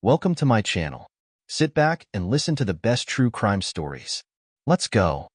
Welcome to my channel. Sit back and listen to the best true crime stories. Let's go.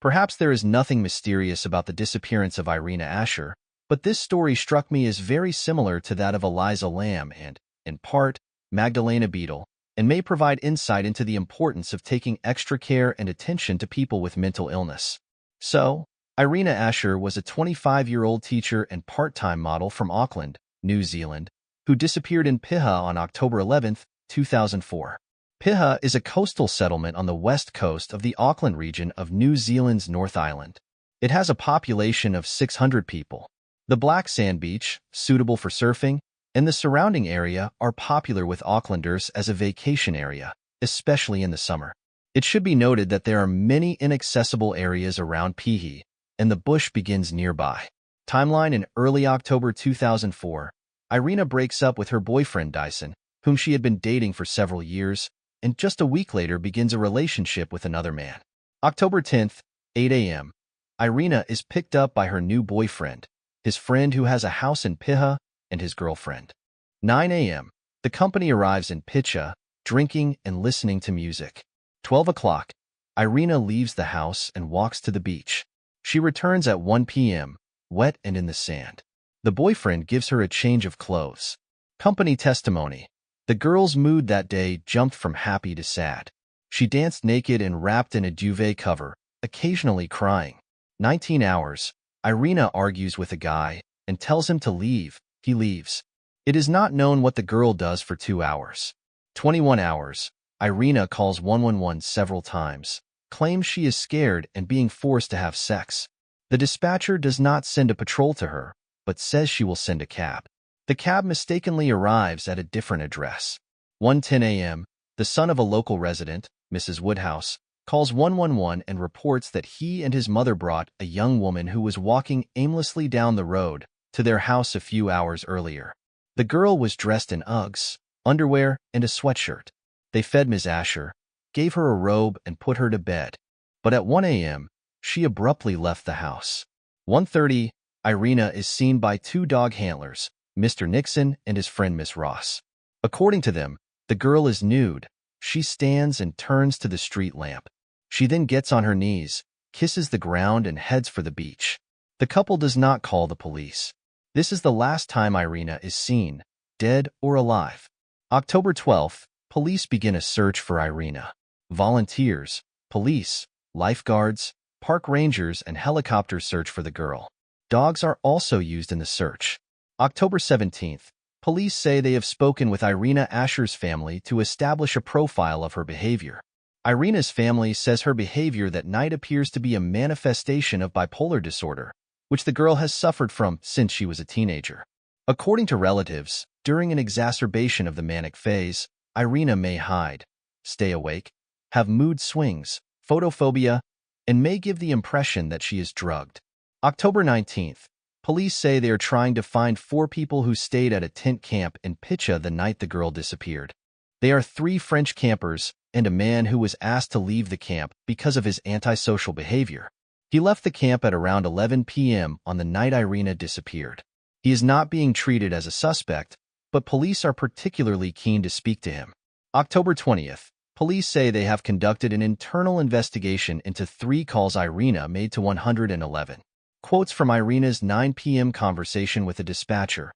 Perhaps there is nothing mysterious about the disappearance of Irina Asher, but this story struck me as very similar to that of Eliza Lamb and, in part, Magdalena Beadle, and may provide insight into the importance of taking extra care and attention to people with mental illness. So, Irina Asher was a 25-year-old teacher and part-time model from Auckland, New Zealand, who disappeared in Piha on October 11, 2004. Piha is a coastal settlement on the west coast of the Auckland region of New Zealand's North Island. It has a population of 600 people. The black sand beach, suitable for surfing, and the surrounding area are popular with Aucklanders as a vacation area, especially in the summer. It should be noted that there are many inaccessible areas around Pihi, and the bush begins nearby. Timeline: in early October 2004, Irina breaks up with her boyfriend Dyson, whom she had been dating for several years, and just a week later begins a relationship with another man. October 10th, 8 a.m., Irina is picked up by her new boyfriend, his friend who has a house in Piha, and his girlfriend. 9 a.m., the company arrives in Picha, drinking and listening to music. 12 o'clock, Irina leaves the house and walks to the beach. She returns at 1 p.m., wet and in the sand. The boyfriend gives her a change of clothes. Company testimony: the girl's mood that day jumped from happy to sad. She danced naked and wrapped in a duvet cover, occasionally crying. 19 hours, Irina argues with a guy and tells him to leave. He leaves. It is not known what the girl does for 2 hours. 21 hours, Irina calls 111 several times, claims she is scared and being forced to have sex. The dispatcher does not send a patrol to her, but says she will send a cab. The cab mistakenly arrives at a different address. 1:10 a.m., the son of a local resident, Mrs. Woodhouse, calls 111 and reports that he and his mother brought a young woman who was walking aimlessly down the road to their house a few hours earlier. The girl was dressed in Uggs, underwear, and a sweatshirt. They fed Ms. Asher, gave her a robe, and put her to bed. But at 1 a.m., she abruptly left the house. 1:30, Irina is seen by 2 dog handlers, Mr. Nixon and his friend Miss Ross. According to them, the girl is nude. She stands and turns to the street lamp. She then gets on her knees, kisses the ground, and heads for the beach. The couple does not call the police. This is the last time Irina is seen, dead or alive. October 12th, police begin a search for Irina. Volunteers, police, lifeguards, park rangers, and helicopters search for the girl. Dogs are also used in the search. October 17th, police say they have spoken with Irina Asher's family to establish a profile of her behavior. Irina's family says her behavior that night appears to be a manifestation of bipolar disorder, which the girl has suffered from since she was a teenager. According to relatives, during an exacerbation of the manic phase, Irina may hide, stay awake, have mood swings, photophobia, and may give the impression that she is drugged. October 19th, police say they are trying to find 4 people who stayed at a tent camp in Picha the night the girl disappeared. They are 3 French campers and a man who was asked to leave the camp because of his antisocial behavior. He left the camp at around 11 p.m. on the night Irina disappeared. He is not being treated as a suspect, but police are particularly keen to speak to him. October 20th, police say they have conducted an internal investigation into 3 calls Irina made to 111. Quotes from Irina's 9 p.m. conversation with a dispatcher: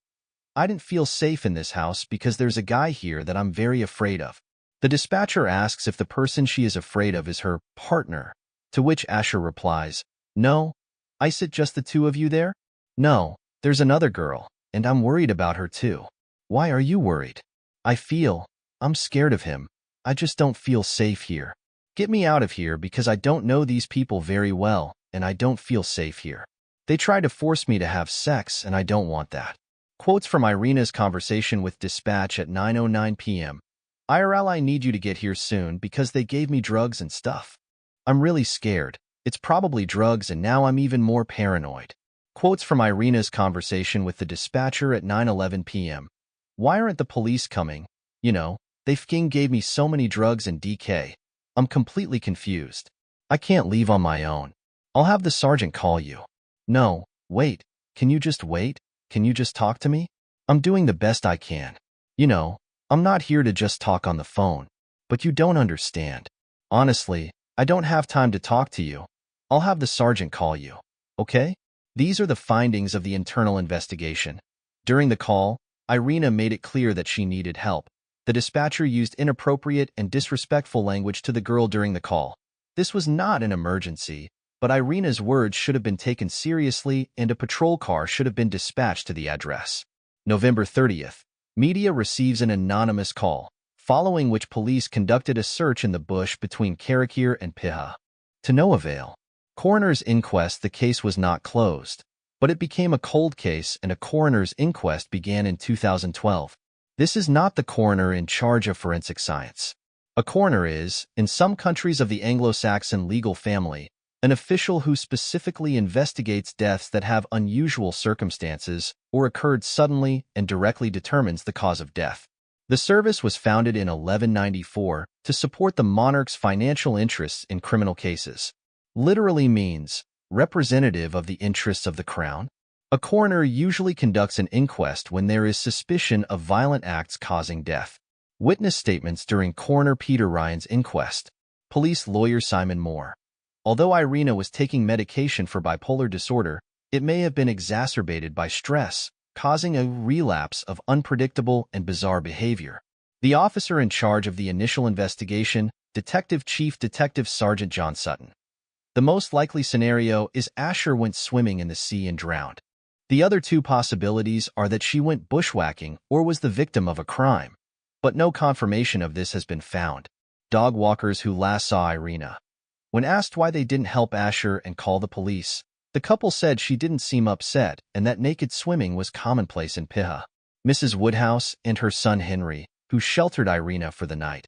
"I didn't feel safe in this house because there's a guy here that I'm very afraid of." The dispatcher asks if the person she is afraid of is her partner, to which Asher replies, "No, I sit just the 2 of you there? No, there's another girl, and I'm worried about her too." "Why are you worried?" I'm scared of him. I just don't feel safe here. Get me out of here because I don't know these people very well, and I don't feel safe here. They try to force me to have sex, and I don't want that." Quotes from Irina's conversation with dispatch at 9:09 p.m. "IRL, I need you to get here soon because they gave me drugs and stuff. I'm really scared. It's probably drugs, and now I'm even more paranoid." Quotes from Irina's conversation with the dispatcher at 9:11 p.m. Why aren't the police coming? They fking gave me so many drugs and DK. I'm completely confused. I can't leave on my own. I'll have the sergeant call you. No, wait. Can you just wait? Can you just talk to me? I'm doing the best I can. I'm not here to just talk on the phone. But you don't understand. Honestly, I don't have time to talk to you. I'll have the sergeant call you. Okay? These are the findings of the internal investigation. During the call, Irina made it clear that she needed help. The dispatcher used inappropriate and disrespectful language to the girl during the call. This was not an emergency, but Irina's words should have been taken seriously and a patrol car should have been dispatched to the address. November 30th. Media receives an anonymous call, following which police conducted a search in the bush between Karakir and Piha. To no avail. Coroner's inquest. The case was not closed, but it became a cold case and a coroner's inquest began in 2012. This is not the coroner in charge of forensic science. A coroner is, in some countries of the Anglo-Saxon legal family, an official who specifically investigates deaths that have unusual circumstances or occurred suddenly and directly determines the cause of death. The service was founded in 1194 to support the monarch's financial interests in criminal cases. Literally means representative of the interests of the crown. A coroner usually conducts an inquest when there is suspicion of violent acts causing death. Witness statements during Coroner Peter Ryan's inquest. Police lawyer Simon Moore. Although Irina was taking medication for bipolar disorder, it may have been exacerbated by stress, causing a relapse of unpredictable and bizarre behavior. The officer in charge of the initial investigation, Detective Chief Detective Sergeant John Sutton. The most likely scenario is Asher went swimming in the sea and drowned. The other two possibilities are that she went bushwhacking or was the victim of a crime, but no confirmation of this has been found. Dog walkers who last saw Irina. When asked why they didn't help Asher and call the police, the couple said she didn't seem upset and that naked swimming was commonplace in Piha. Mrs. Woodhouse and her son Henry, who sheltered Irina for the night.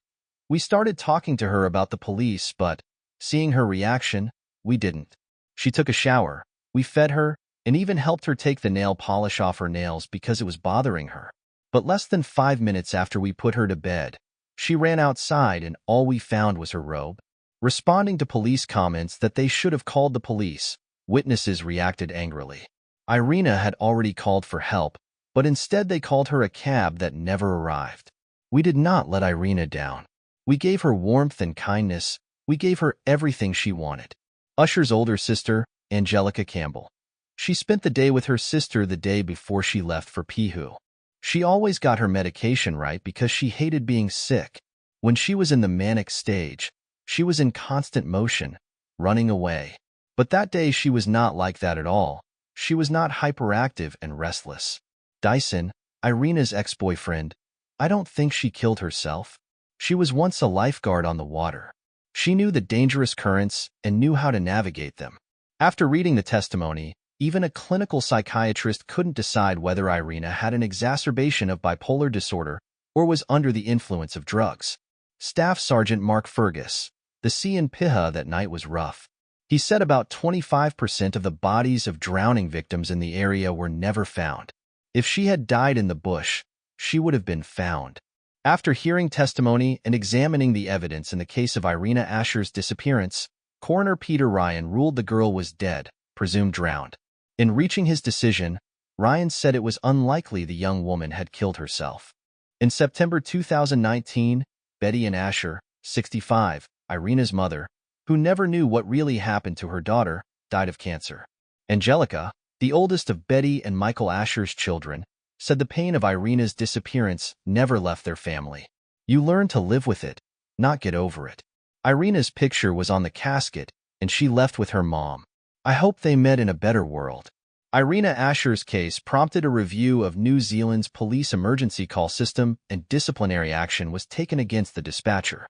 We started talking to her about the police, but, seeing her reaction, we didn't. She took a shower, we fed her, and even helped her take the nail polish off her nails because it was bothering her. But less than 5 minutes after we put her to bed, she ran outside and all we found was her robe. Responding to police comments that they should have called the police, witnesses reacted angrily. Irina had already called for help, but instead they called her a cab that never arrived. We did not let Irina down. We gave her warmth and kindness. We gave her everything she wanted. Usher's older sister, Angelica Campbell. She spent the day with her sister the day before she left for Pihu. She always got her medication right because she hated being sick. When she was in the manic stage, she was in constant motion, running away. But that day she was not like that at all. She was not hyperactive and restless. Dyson, Irina's ex-boyfriend, I don't think she killed herself. She was once a lifeguard on the water. She knew the dangerous currents and knew how to navigate them. After reading the testimony, even a clinical psychiatrist couldn't decide whether Irina had an exacerbation of bipolar disorder or was under the influence of drugs. Staff Sergeant Mark Fergus. The sea in Piha that night was rough. He said about 25% of the bodies of drowning victims in the area were never found. If she had died in the bush, she would have been found. After hearing testimony and examining the evidence in the case of Irina Asher's disappearance, Coroner Peter Ryan ruled the girl was dead, presumed drowned. In reaching his decision, Ryan said it was unlikely the young woman had killed herself. In September 2019, Betty and Asher, 65, Irina's mother, who never knew what really happened to her daughter, died of cancer. Angelica, the oldest of Betty and Michael Asher's children, said the pain of Irina's disappearance never left their family. You learn to live with it, not get over it. Irina's picture was on the casket, and she left with her mom. I hope they met in a better world. Irina Asher's case prompted a review of New Zealand's police emergency call system and disciplinary action was taken against the dispatcher.